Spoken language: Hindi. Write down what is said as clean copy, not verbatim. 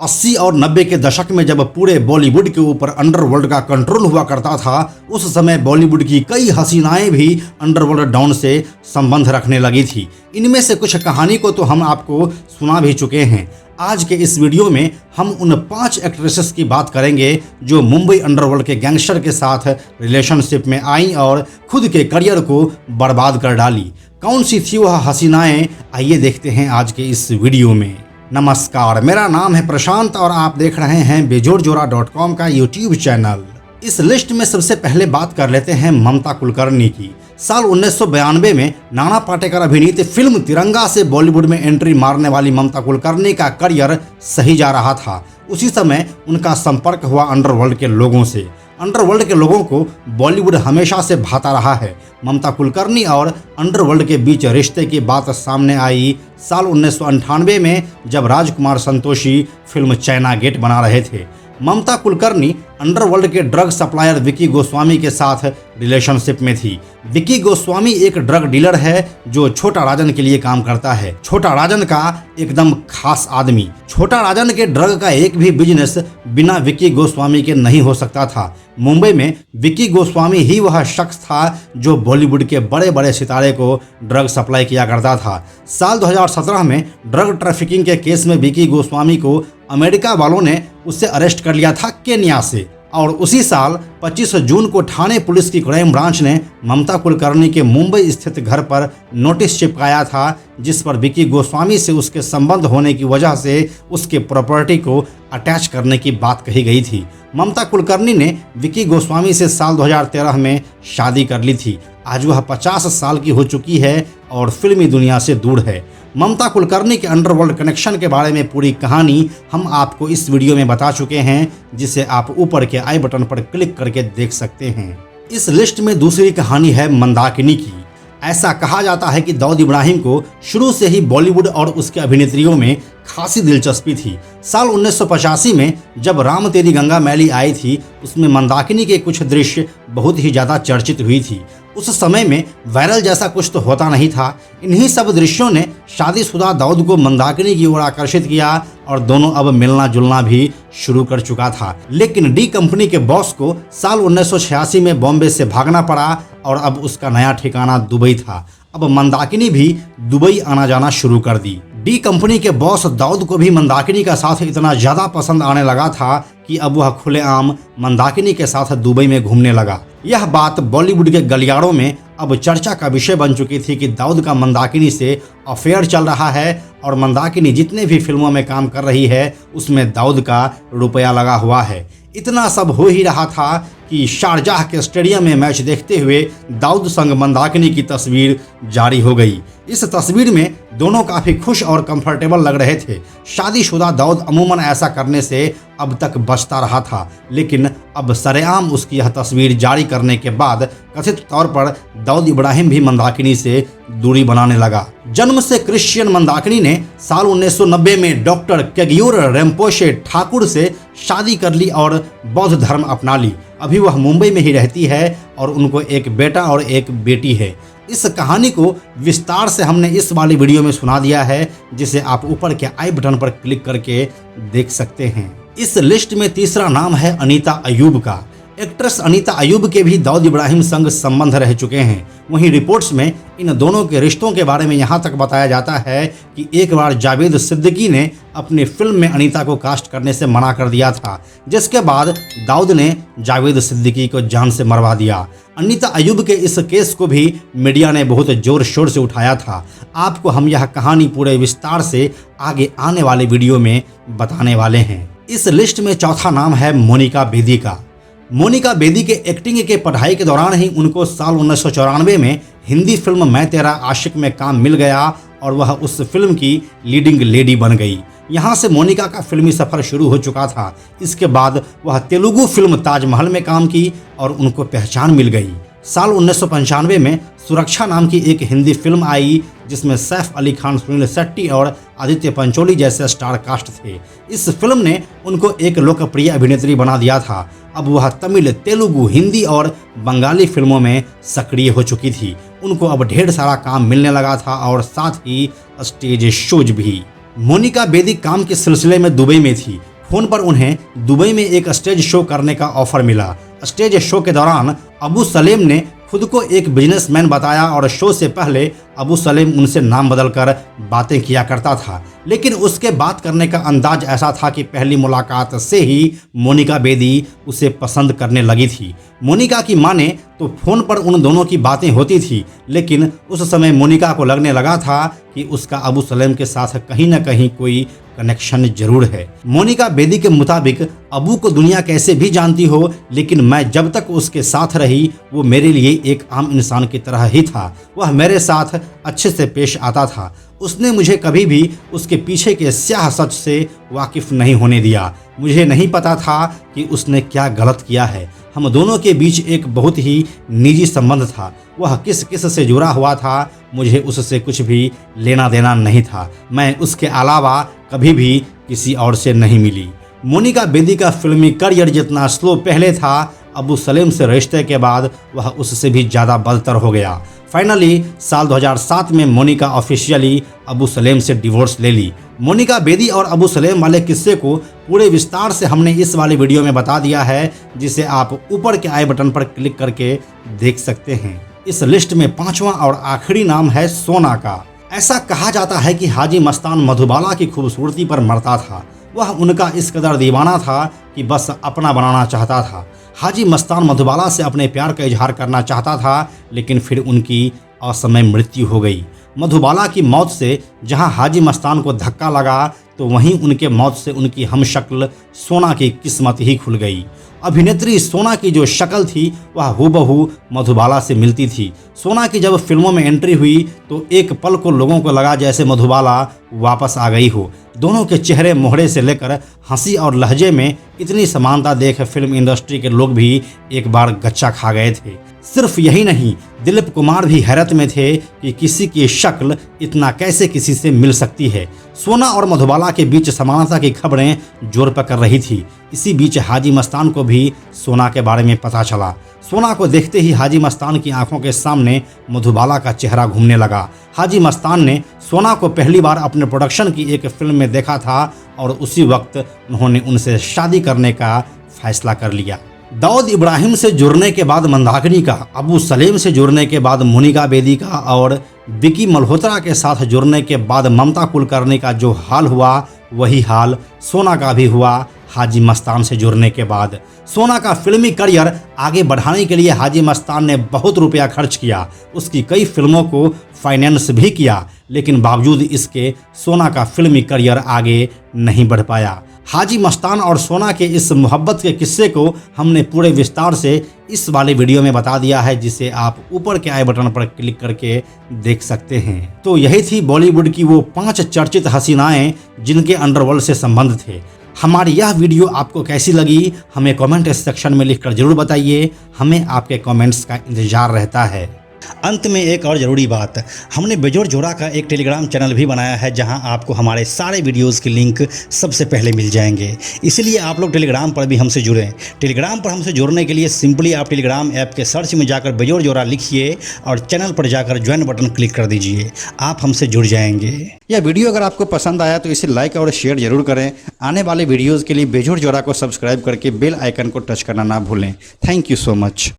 80 और 90 के दशक में जब पूरे बॉलीवुड के ऊपर अंडरवर्ल्ड का कंट्रोल हुआ करता था, उस समय बॉलीवुड की कई हसीनाएं भी अंडरवर्ल्ड डॉन से संबंध रखने लगी थी। इनमें से कुछ कहानी को तो हम आपको सुना भी चुके हैं। आज के इस वीडियो में हम उन 5 एक्ट्रेसेस की बात करेंगे जो मुंबई अंडरवर्ल्ड के गैंगस्टर के साथ रिलेशनशिप में आईं और खुद के करियर को बर्बाद कर डाली। कौन सी थी वह हसीनाएं, आइए देखते हैं आज के इस वीडियो में। नमस्कार, मेरा नाम है प्रशांत और आप देख रहे हैं बेजोड़जोड़ा.com का यूट्यूब चैनल। इस लिस्ट में सबसे पहले बात कर लेते हैं ममता कुलकर्णी की। साल 1992 में नाना पाटेकर अभिनीत फिल्म तिरंगा से बॉलीवुड में एंट्री मारने वाली ममता कुलकर्णी का करियर सही जा रहा था। उसी समय उनका संपर्क हुआ अंडरवर्ल्ड के लोगों से। अंडरवर्ल्ड के लोगों को बॉलीवुड हमेशा से भाता रहा है। ममता कुलकर्णी और अंडरवर्ल्ड के बीच रिश्ते की बात सामने आई साल 1998 में, जब Rajkumar Santoshi film China gate बना रहे थे। ममता कुलकर्णी अंडरवर्ल्ड के ड्रग सप्लायर विकी गोस्वामी के साथ रिलेशनशिप में थी। विकी गोस्वामी एक ड्रग डीलर है जो छोटा राजन के लिए काम करता है। छोटा राजन का एकदम खास आदमी। छोटा राजन के ड्रग का एक भी बिजनेस बिना विकी गोस्वामी के नहीं हो सकता था। मुंबई में विकी गोस्वामी ही वह शख्स था जो बॉलीवुड के बड़े बड़े सितारे को ड्रग सप्लाई किया करता था। साल 2017 में ड्रग ट्रैफिकिंग के केस में विकी गोस्वामी को अमेरिका वालों ने उससे अरेस्ट कर लिया था केन्या से, और उसी साल 25 जून को ठाणे पुलिस की क्राइम ब्रांच ने ममता कुलकर्णी के मुंबई स्थित घर पर नोटिस चिपकाया था, जिस पर विकी गोस्वामी से उसके संबंध होने की वजह से उसके प्रॉपर्टी को अटैच करने की बात कही गई थी। ममता कुलकर्णी ने विकी गोस्वामी से साल 2013 में शादी कर ली थी। आज वह 50 साल की हो चुकी है और फिल्मी दुनिया से दूर है। ममता कुलकर्णी के अंडरवर्ल्ड कनेक्शन के बारे में पूरी कहानी हम आपको इस वीडियो में बता चुके हैं, जिसे आप ऊपर के आई बटन पर क्लिक करके देख सकते हैं। इस लिस्ट में दूसरी कहानी है मंदाकिनी की। ऐसा कहा जाता है कि दाऊद इब्राहिम को शुरू से ही बॉलीवुड और उसके अभिनेत्रियों में खासी दिलचस्पी थी। साल 1985 में जब राम तेरी गंगा मैली आई थी, उसमें मंदाकिनी के कुछ दृश्य बहुत ही ज़्यादा चर्चित हुई थी। उस समय में वायरल जैसा कुछ तो होता नहीं था। इन्हीं सब दृश्यों ने शादीशुदा दाऊद को मंदाकिनी की ओर आकर्षित किया और दोनों अब मिलना जुलना भी शुरू कर चुका था। लेकिन डी कंपनी के बॉस को साल 1986 में बॉम्बे से भागना पड़ा और अब उसका नया ठिकाना दुबई था। अब मंदाकिनी भी दुबई आना जाना शुरू कर दी। डी कंपनी के बॉस दाऊद को भी मंदाकिनी का साथ इतना ज़्यादा पसंद आने लगा था कि अब वह खुलेआम मंदाकिनी के साथ दुबई में घूमने लगा। यह बात बॉलीवुड के गलियारों में अब चर्चा का विषय बन चुकी थी कि दाऊद का मंदाकिनी से अफेयर चल रहा है और मंदाकिनी जितने भी फिल्मों में काम कर रही है उसमें दाऊद का रुपया लगा हुआ है। इतना सब हो ही रहा था कि शारजाह के स्टेडियम में मैच देखते हुए दाऊद संग मंदाकिनी की तस्वीर जारी हो गई। इस तस्वीर में दोनों काफ़ी खुश और कंफर्टेबल लग रहे थे। शादीशुदा दाऊद अमूमन ऐसा करने से अब तक बचता रहा था, लेकिन अब सरेआम उसकी यह तस्वीर जारी करने के बाद कथित तौर पर दाऊद इब्राहिम भी मंदाकिनी से दूरी बनाने लगा। जन्म से क्रिश्चियन मंदाकिनी ने साल 1990 में डॉक्टर केग्योर रेम्पोशे ठाकुर से शादी कर ली और बौद्ध धर्म अपना ली। अभी वह मुंबई में ही रहती है और उनको एक बेटा और एक बेटी है। इस कहानी को विस्तार से हमने इस वाली वीडियो में सुना दिया है, जिसे आप ऊपर के आई बटन पर क्लिक करके देख सकते हैं। इस लिस्ट में तीसरा नाम है अनीता अयूब का। एक्ट्रेस अनीता अयूब के भी दाऊद इब्राहिम संग संबंध रह चुके हैं। वहीं रिपोर्ट्स में इन दोनों के रिश्तों के बारे में यहाँ तक बताया जाता है कि एक बार जावेद सिद्दीकी ने अपनी फिल्म में अनीता को कास्ट करने से मना कर दिया था, जिसके बाद दाऊद ने जावेद सिद्दीकी को जान से मरवा दिया। अनीता अयूब के इस केस को भी मीडिया ने बहुत जोर शोर से उठाया था। आपको हम यह कहानी पूरे विस्तार से आगे आने वाले वीडियो में बताने वाले हैं। इस लिस्ट में चौथा नाम है मोनिका बेदी का। मोनिका बेदी के एक्टिंग के पढ़ाई के दौरान ही उनको साल 1994 में हिंदी फिल्म मैं तेरा आशिक में काम मिल गया और वह उस फिल्म की लीडिंग लेडी बन गई। यहाँ से मोनिका का फिल्मी सफ़र शुरू हो चुका था। इसके बाद वह तेलुगु फिल्म ताजमहल में काम की और उनको पहचान मिल गई। साल 1995 में सुरक्षा नाम की एक हिंदी फिल्म आई, जिसमें सैफ अली खान, सुनील शेट्टी और आदित्य पंचोली जैसे स्टार कास्ट थे। इस फिल्म ने उनको एक लोकप्रिय अभिनेत्री बना दिया था। अब वह तमिल, तेलुगु, हिंदी और बंगाली फिल्मों में सक्रिय हो चुकी थी। उनको अब ढेर सारा काम मिलने लगा था और साथ ही स्टेज शोज भी। मोनिका बेदी काम के सिलसिले में दुबई में थी। फोन पर उन्हें दुबई में एक स्टेज शो करने का ऑफर मिला। स्टेज शो के दौरान अबू सलेम ने खुद को एक बिजनेसमैन बताया और शो से पहले अबू सलेम उनसे नाम बदलकर बातें किया करता था, लेकिन उसके बात करने का अंदाज ऐसा था कि पहली मुलाकात से ही मोनिका बेदी उसे पसंद करने लगी थी। मोनिका की माने तो फोन पर उन दोनों की बातें होती थी, लेकिन उस समय मोनिका को लगने लगा था कि उसका अबू सलेम के साथ कहीं न कहीं कोई कनेक्शन जरूर है। मोनिका बेदी के मुताबिक अबू को दुनिया कैसे भी जानती हो, लेकिन मैं जब तक उसके साथ रही वो मेरे लिए एक आम इंसान की तरह ही था। वह मेरे साथ अच्छे से पेश आता था। उसने मुझे कभी भी उसके पीछे के स्याह सच से वाकिफ नहीं होने दिया। मुझे नहीं पता था कि उसने क्या गलत किया है। हम दोनों के बीच एक बहुत ही निजी संबंध था। वह किस किस से जुड़ा हुआ था, मुझे उससे कुछ भी लेना देना नहीं था। मैं उसके अलावा कभी भी किसी और से नहीं मिली। मोनिका बेदी का फिल्मी करियर जितना स्लो पहले था, अबू सलेम से रिश्ते के बाद वह उससे भी ज़्यादा बदतर हो गया। फाइनली साल 2007 में मोनिका ऑफिशियली अबू सलेम से डिवोर्स ले ली। मोनिका बेदी और अबू सलेम वाले किस्से को पूरे विस्तार से हमने इस वाले वीडियो में बता दिया है, जिसे आप ऊपर के आई बटन पर क्लिक करके देख सकते हैं। इस लिस्ट में 5वां और आखिरी नाम है सोना का। ऐसा कहा जाता है कि हाजी मस्तान मधुबाला की खूबसूरती पर मरता था। वह उनका इस कदर दीवाना था कि बस अपना बनाना चाहता था। हाजी मस्तान मधुबाला से अपने प्यार का इजहार करना चाहता था, लेकिन फिर उनकी असमय मृत्यु हो गई। मधुबाला की मौत से जहां हाजी मस्तान को धक्का लगा, तो वहीं उनके मौत से उनकी हमशक्ल सोना की किस्मत ही खुल गई। अभिनेत्री सोना की जो शक्ल थी वह हूबहू मधुबाला से मिलती थी। सोना की जब फिल्मों में एंट्री हुई तो एक पल को लोगों को लगा जैसे मधुबाला वापस आ गई हो। दोनों के चेहरे मोहरे से लेकर हंसी और लहजे में इतनी समानता देख फिल्म इंडस्ट्री के लोग भी एक बार गच्चा खा गए थे। सिर्फ यही नहीं, दिलीप कुमार भी हैरत में थे कि किसी की शक्ल इतना कैसे किसी से मिल सकती है। सोना और मधुबाला के बीच समानता की खबरें जोर पकड़ रही थी। इसी बीच हाजी मस्तान को भी सोना के बारे में पता चला। सोना को देखते ही हाजी मस्तान की आंखों के सामने मधुबाला का चेहरा घूमने लगा। हाजी मस्तान ने सोना को पहली बार अपने प्रोडक्शन की एक फिल्म में देखा था और उसी वक्त उन्होंने उनसे शादी करने का फैसला कर लिया। दाऊद इब्राहिम से जुड़ने के बाद मंदाकिनी का, अबू सलेम से जुड़ने के बाद मोनिका बेदी का और विकी मल्होत्रा के साथ जुड़ने के बाद ममता कुलकर्णी का जो हाल हुआ, वही हाल सोना का भी हुआ। हाजी मस्तान से जुड़ने के बाद सोना का फिल्मी करियर आगे बढ़ाने के लिए हाजी मस्तान ने बहुत रुपया खर्च किया। उसकी कई फिल्मों को फाइनेंस भी किया, लेकिन बावजूद इसके सोना का फिल्मी करियर आगे नहीं बढ़ पाया। हाजी मस्तान और सोना के इस मोहब्बत के किस्से को हमने पूरे विस्तार से इस वाले वीडियो में बता दिया है, जिसे आप ऊपर के आई बटन पर क्लिक करके देख सकते हैं। तो यही थी बॉलीवुड की वो 5 चर्चित हसीनाएं जिनके अंडरवर्ल्ड से संबंध थे। हमारी यह वीडियो आपको कैसी लगी हमें कमेंट सेक्शन में लिखकर जरूर बताइए। हमें आपके कमेंट्स का इंतजार रहता है। अंत में एक और ज़रूरी बात, हमने बेजोड़ जोड़ा का एक टेलीग्राम चैनल भी बनाया है, जहां आपको हमारे सारे वीडियोस की लिंक सबसे पहले मिल जाएंगे। इसलिए आप लोग टेलीग्राम पर भी हमसे जुड़ें। टेलीग्राम पर हमसे जुड़ने के लिए सिंपली आप टेलीग्राम ऐप के सर्च में जाकर बेजोड़ जोड़ा लिखिए और चैनल पर जाकर ज्वाइन बटन क्लिक कर दीजिए। आप हमसे जुड़ जाएंगे। यह वीडियो अगर आपको पसंद आया तो इसे लाइक और शेयर जरूर करें। आने वाले वीडियोज़ के लिए बेजोड़ जोड़ा को सब्सक्राइब करके बेल आइकन को टच करना ना भूलें। Thank you so much.